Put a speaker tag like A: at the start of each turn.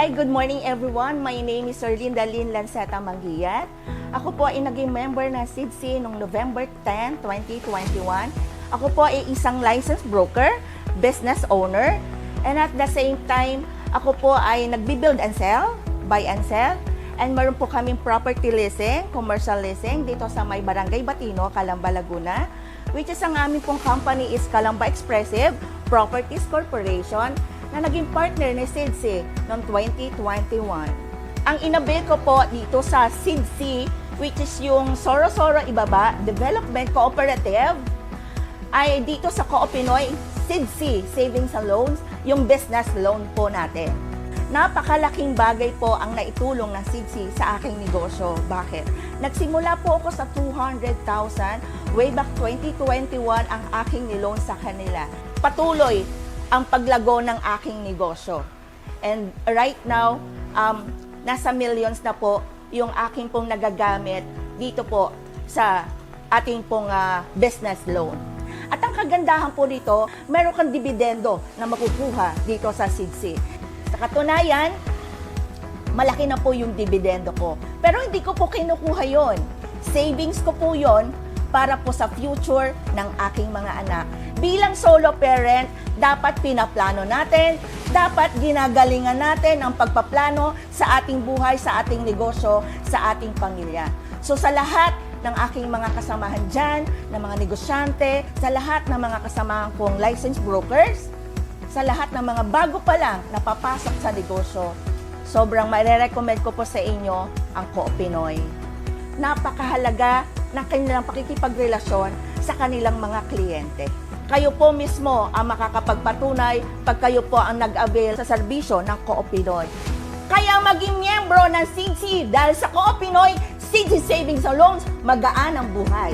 A: Hi, good morning everyone. My name is Sir Linda Lynn Lanceta Manguiat. Ako po ay naging member ng SIDSI noong November 10, 2021. Ako po ay isang licensed broker, business owner, and at the same time, ako po ay nagbi-build and sell, buy and sell, and meron po kaming property leasing, commercial leasing dito sa may Barangay Batino, Calamba, Laguna, which is ang aming pong company is Calamba Expressive Properties Corporation, na naging partner ni SIDSI noong 2021. Ang inabil ko po dito sa SIDSI, which is yung Soro-Soro Ibaba Development Cooperative, ay dito sa Co-Pinoy SIDSI Savings and Loans, yung business loan po natin. Napakalaking bagay po ang naitulong ng SIDSI sa aking negosyo. Bakit? Nagsimula po ako sa 200,000 way back 2021 ang aking niloan sa kanila. Patuloy ang paglago ng aking negosyo. And right now, nasa millions na po yung aking pong nagagamit dito po sa ating pong business loan. At ang kagandahan po dito, meron kang dividendo na makukuha dito sa SIDSI. Sa katunayan, malaki na po yung dividendo ko. Pero hindi ko po kinukuha yon. Savings ko po yon para po sa future ng aking mga anak. Bilang solo parent, dapat pinaplano natin, dapat ginagalingan natin ang pagpaplano sa ating buhay, sa ating negosyo, sa ating pamilya. So sa lahat ng aking mga kasamahan dyan, ng mga negosyante, sa lahat ng mga kasamahan kong licensed brokers, sa lahat ng mga bago pa lang napapasok sa negosyo, sobrang maire-recommend ko po sa inyo ang Co-Pinoy. Napakahalaga ng kanilang pakikipagrelasyon sa kanilang mga kliyente. Kayo po mismo ang makakapagpatunay pag kayo po ang nag-avail sa serbisyo ng Co-Pinoy. Kaya maging miyembro ng SIDSI dahil sa Co-Pinoy, SIDSI Savings and Loans, magaan ang buhay.